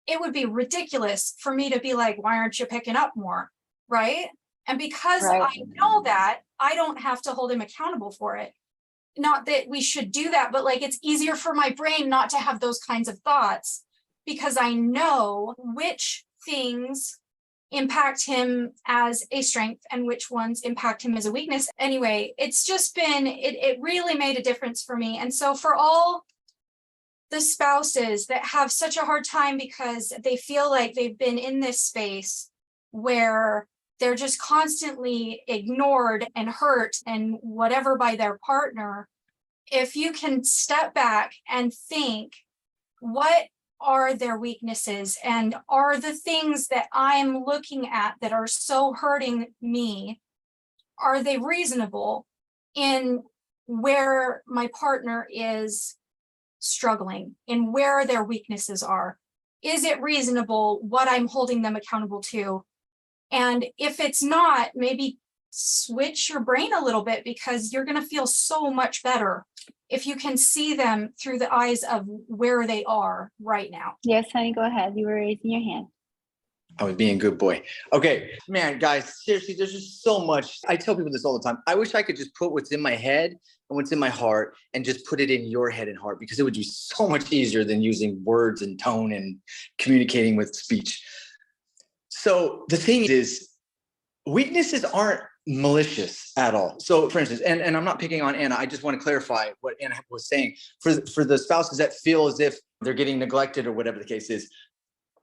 it would be ridiculous for me to be like, why aren't you picking up more? Right? And because I know that, I don't have to hold him accountable for it. Not that we should do that, but like it's easier for my brain not to have those kinds of thoughts because I know which things impact him as a strength and which ones impact him as a weakness. Anyway, it's just been, it really made a difference for me. And so for all the spouses that have such a hard time because they feel like they've been in this space where they're just constantly ignored and hurt and whatever by their partner, if you can step back and think, what are their weaknesses and are the things that I'm looking at that are so hurting me, are they reasonable in where my partner is struggling, in where their weaknesses are? Is it reasonable what I'm holding them accountable to? And if it's not, maybe switch your brain a little bit because you're going to feel so much better if you can see them through the eyes of where they are right now. Yes, honey, go ahead. You were raising your hand. I was being a good boy. Okay, man, guys, seriously, there's just so much. I tell people this all the time. I wish I could just put what's in my head and what's in my heart and just put it in your head and heart because it would be so much easier than using words and tone and communicating with speech. So the thing is, weaknesses aren't malicious at all. So for instance, and I'm not picking on Anna, I just want to clarify what Anna was saying. For the spouses that feel as if they're getting neglected or whatever the case is,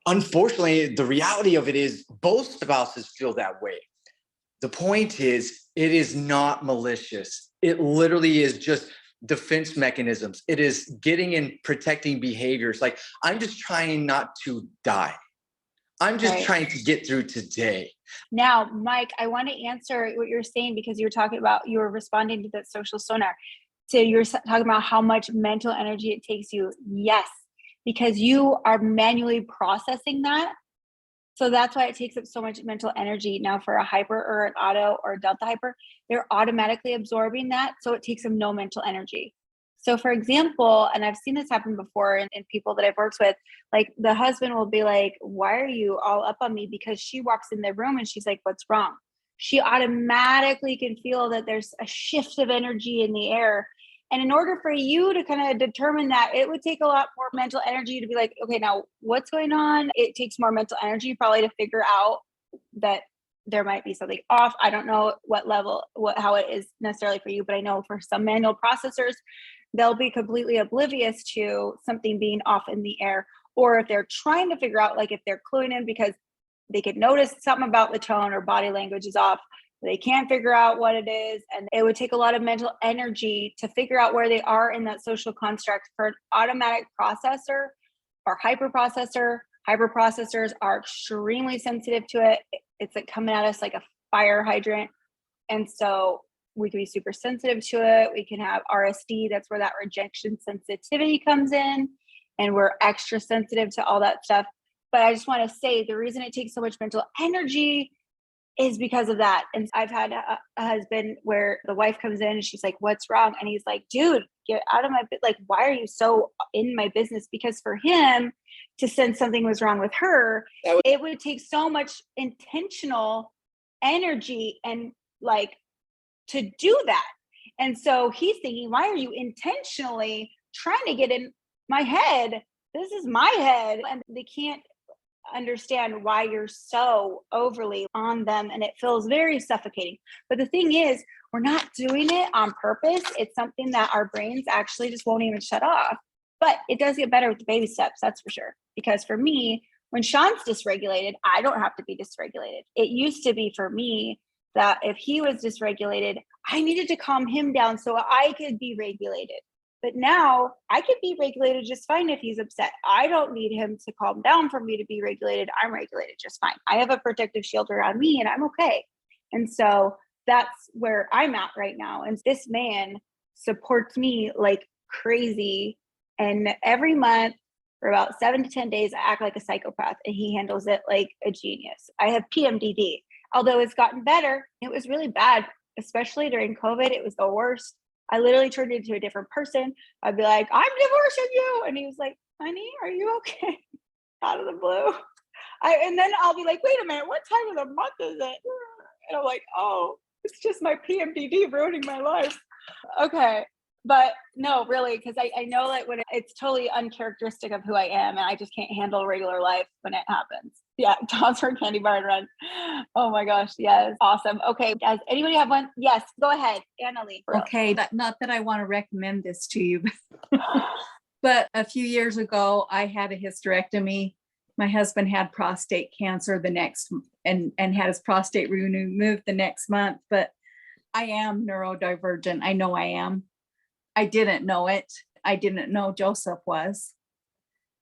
unfortunately, the reality of it is both spouses feel that way. The point is, it is not malicious. It literally is just defense mechanisms. It is getting and protecting behaviors. Like, I'm just trying not to die. I'm just trying to get through today. Now, Mike, I want to answer what you're saying because you were responding to that social sonar. So you're talking about how much mental energy it takes you. Yes, because you are manually processing that. So that's why it takes up so much mental energy. Now for a hyper or an auto or a delta hyper, they're automatically absorbing that. So it takes them no mental energy. So for example, and I've seen this happen before in people that I've worked with, like the husband will be like, why are you all up on me? Because she walks in the room and she's like, what's wrong? She automatically can feel that there's a shift of energy in the air. And in order for you to kind of determine that, it would take a lot more mental energy to be like, okay, now what's going on? It takes more mental energy probably to figure out that there might be something off. I don't know what level, how it is necessarily for you, but I know for some manual processors, they'll be completely oblivious to something being off in the air. Or if they're trying to figure out, like if they're cluing in because they could notice something about the tone or body language is off, They can't figure out what it is. And it would take a lot of mental energy to figure out where they are in that social construct. For an automatic processor or hyperprocessor, hyperprocessors are extremely sensitive to it. It's like coming at us like a fire hydrant. And so we can be super sensitive to it. We can have RSD. That's where that rejection sensitivity comes in. And we're extra sensitive to all that stuff. But I just want to say the reason it takes so much mental energy is because of that. And I've had a husband where the wife comes in and she's like, what's wrong? And he's like, dude, get out of my, like, why are you so in my business? Because for him to sense something was wrong with her, it would take so much intentional energy and like to do that. And so he's thinking, why are you intentionally trying to get in my head? This is my head. And they can't understand why you're so overly on them, and it feels very suffocating. But the thing is, we're not doing it on purpose. It's something that our brains actually just won't even shut off. But it does get better with the baby steps, that's for sure. Because for me, when Sean's dysregulated, I don't have to be dysregulated. It used to be for me that if he was dysregulated, I needed to calm him down so I could be regulated. But now I could be regulated just fine if he's upset. I don't need him to calm down for me to be regulated. I'm regulated just fine. I have a protective shield around me and I'm okay. And so that's where I'm at right now. And this man supports me like crazy. And every month for about 7 to 10 days, I act like a psychopath and he handles it like a genius. I have PMDD, although it's gotten better. It was really bad, especially during COVID. It was the worst. I literally turned into a different person. I'd be like, I'm divorcing you. And he was like, honey, are you okay? Out of the blue. And then I'll be like, wait a minute, what time of the month is it? And I'm like, oh, it's just my PMDD ruining my life. Okay. But no, really, because I know that when it's totally uncharacteristic of who I am, and I just can't handle regular life when it happens. Yeah, toss for candy bar and run. Oh my gosh, yes, awesome. Okay, does anybody have one? Yes, go ahead, Annalie. Okay, not that I want to recommend this to you, but a few years ago, I had a hysterectomy. My husband had prostate cancer and had his prostate removed the next month, but I am neurodivergent. I know I am. I didn't know it. I didn't know Joseph was.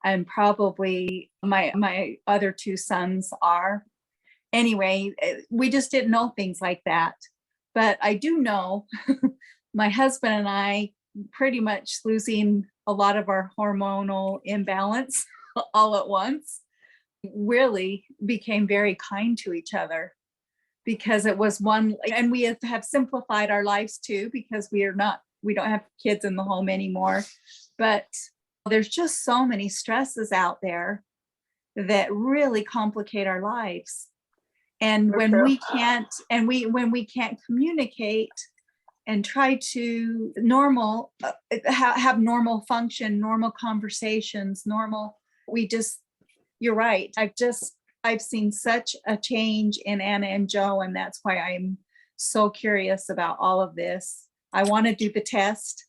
And probably my other two sons are. Anyway, we just didn't know things like that. But I do know my husband and I pretty much losing a lot of our hormonal imbalance all at once really became very kind to each other, because it was one, and we have simplified our lives too, because we don't have kids in the home anymore. But there's just so many stresses out there that really complicate our lives. And when we can't communicate and try to have normal function, normal conversations, you're right. I've seen such a change in Anna and Joe, and that's why I'm so curious about all of this. I want to do the test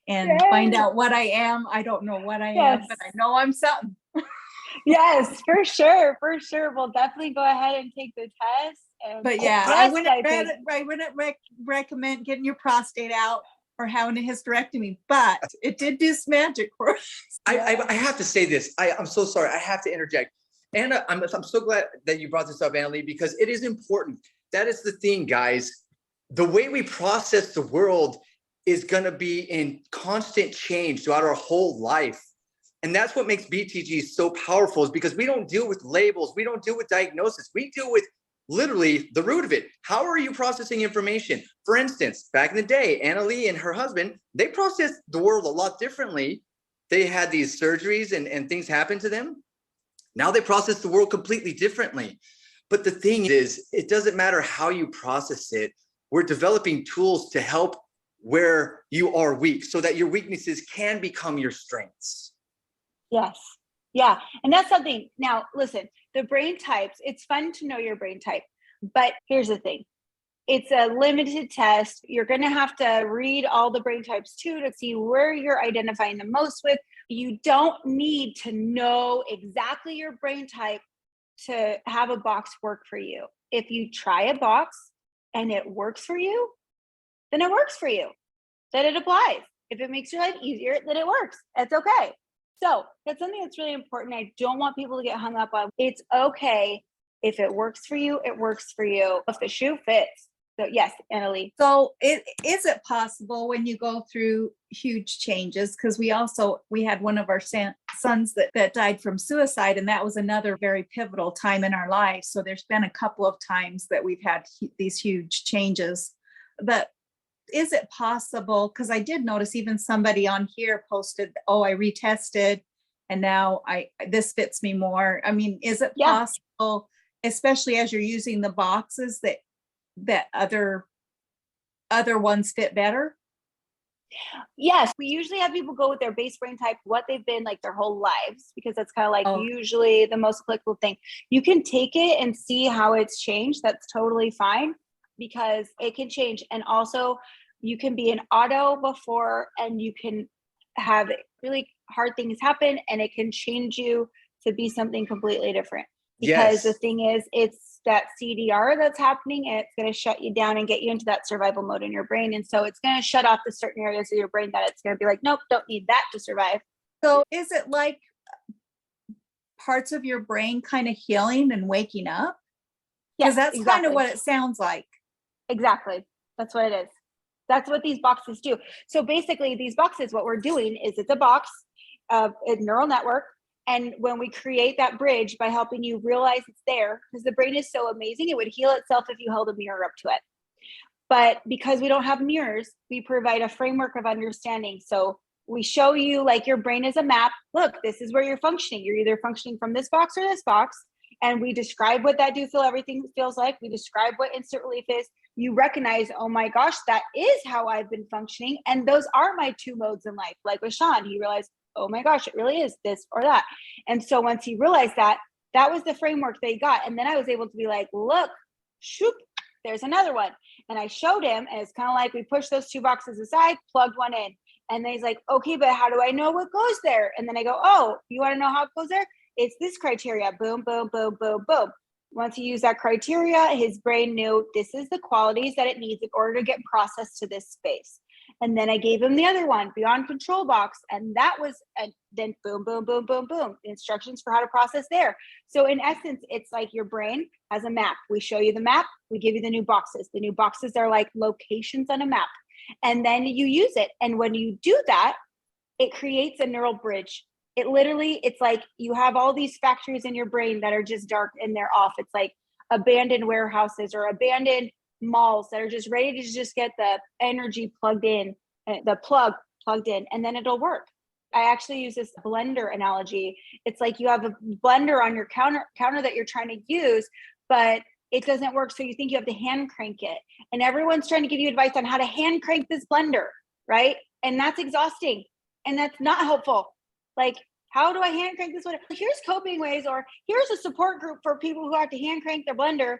and find out what I am. I don't know what I am, but I know I'm something. Yes, for sure. We'll definitely go ahead and take the test. But yeah, I wouldn't recommend getting your prostate out or having a hysterectomy, but it did do some magic for us. I have to say this. I'm so sorry. I have to interject. Anna, I'm so glad that you brought this up, Annalie, because it is important. That is the thing, guys. The way we process the world is going to be in constant change throughout our whole life. And that's what makes BTG so powerful, is because we don't deal with labels. We don't deal with diagnosis. We deal with literally the root of it. How are you processing information? For instance, back in the day, Annalie and her husband, they processed the world a lot differently. They had these surgeries and things happen to them. Now they process the world completely differently. But the thing is, it doesn't matter how you process it. We're developing tools to help where you are weak, so that your weaknesses can become your strengths. Yes. Yeah. And that's something. Now, listen, the brain types, it's fun to know your brain type, but here's the thing. It's a limited test. You're going to have to read all the brain types too, to see where you're identifying the most with. You don't need to know exactly your brain type to have a box work for you. If you try a box and it works for you, then it works for you. Then it applies. If it makes your life easier, then it works. It's okay. So that's something that's really important. I don't want people to get hung up on. It's okay. If it works for you, it works for you. If the shoe fits. So yes, Annalie. So is it possible when you go through huge changes? Because we had one of our sons that died from suicide, and that was another very pivotal time in our lives. So there's been a couple of times that we've had these huge changes. But is it possible? Because I did notice even somebody on here posted, oh, I retested and now this fits me more. I mean, is it possible, especially as you're using the boxes, that other ones fit better? Yes, we usually have people go with their base brain type, what they've been like their whole lives, because that's kind of like usually the most applicable thing. You can take it and see how it's changed. That's totally fine, because it can change. And also you can be an auto before, and you can have really hard things happen, and it can change you to be something completely different. Because the thing is, it's that CDR that's happening, and it's going to shut you down and get you into that survival mode in your brain. And so it's going to shut off the certain areas of your brain that it's going to be like, nope, don't need that to survive. So is it like parts of your brain kind of healing and waking up? Because that's kind of what it sounds like. Exactly. That's what it is. That's what these boxes do. So basically these boxes, what we're doing is it's a box of a neural network. And when we create that bridge by helping you realize it's there, because the brain is so amazing, it would heal itself if you held a mirror up to it. But because we don't have mirrors, we provide a framework of understanding. So we show you, like, your brain is a map. Look, this is where you're functioning. You're either functioning from this box or this box. And we describe what that everything feels like. We describe what instant relief is. You recognize, oh my gosh, that is how I've been functioning. And those are my two modes in life. Like with Sean, he realized, oh my gosh, it really is this or that. And so once he realized that, that was the framework they got. And then I was able to be like, look, shoop, there's another one. And I showed him, and it's kind of like we pushed those two boxes aside, plugged one in. And then he's like, okay, but how do I know what goes there? And then I go, oh, you want to know how it goes there? It's this criteria, boom, boom, boom, boom, boom. Once he used that criteria, his brain knew this is the qualities that it needs in order to get processed to this space. And then I gave him the other one, beyond control box. And that was, then boom, boom, boom, boom, boom, instructions for how to process there. So in essence, it's like your brain has a map. We show you the map, we give you the new boxes. The new boxes are like locations on a map. And then you use it. And when you do that, it creates a neural bridge. It literally, it's like you have all these factories in your brain that are just dark and they're off. It's like abandoned warehouses or abandoned malls that are just ready to just get the energy plugged in, the plug plugged in, and then it'll work. I actually use this blender analogy. It's like you have a blender on your counter that you're trying to use, but it doesn't work. So you think you have to hand crank it. And everyone's trying to give you advice on how to hand crank this blender, right? And that's exhausting. And that's not helpful. Like, how do I hand crank this one? Here's coping ways, or here's a support group for people who have to hand crank their blender.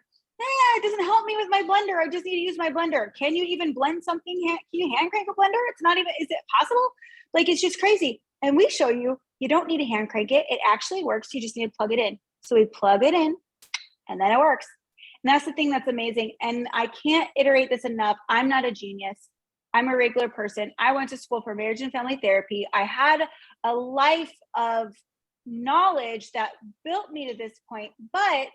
It doesn't help me with my blender. I just need to use my blender. Can you even blend something? Can you hand crank a blender? It's not even, is it possible? Like, it's just crazy. And we show you, you don't need to hand crank it. It actually works. You just need to plug it in. So we plug it in and then it works. And that's the thing that's amazing. And I can't iterate this enough. I'm not a genius. I'm a regular person. I went to school for marriage and family therapy. I had a life of knowledge that built me to this point, but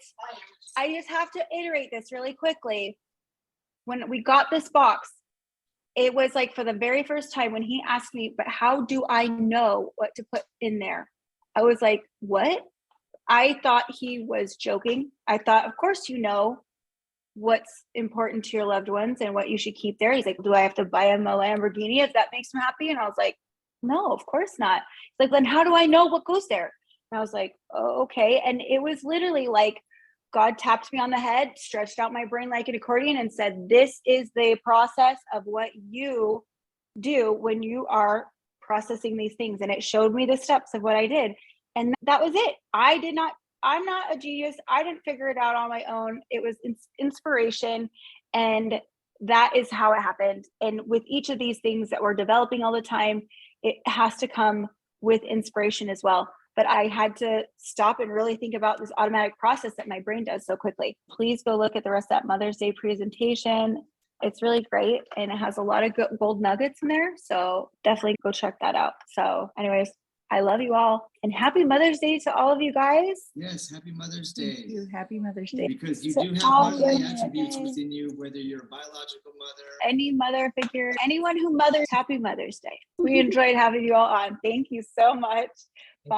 I just have to iterate this really quickly. When we got this box, it was like for the very first time when he asked me, but how do I know what to put in there? I was like, what? I thought he was joking. I thought, of course, you know what's important to your loved ones and what you should keep there. He's like, do I have to buy him a Lamborghini if that makes him happy? And I was like, no, of course not. He's like, then how do I know what goes there? And I was like, oh, okay. And it was literally like God tapped me on the head, stretched out my brain like an accordion and said, this is the process of what you do when you are processing these things. And it showed me the steps of what I did. And that was it. I'm not a genius. I didn't figure it out on my own. It was inspiration. And that is how it happened. And with each of these things that we're developing all the time, it has to come with inspiration as well. but I had to stop and really think about this automatic process that my brain does so quickly. Please go look at the rest of that Mother's Day presentation. It's really great, and it has a lot of gold nuggets in there. So definitely go check that out. So anyways, I love you all, and happy Mother's Day to all of you guys. Yes, happy Mother's Thank Day. you. Happy Mother's Day. Because you So do have all motherly women. attributes within you, whether you're a biological mother. Any mother figure, anyone who mothers, happy Mother's Day. We enjoyed having you all on. Thank you so much. Bye.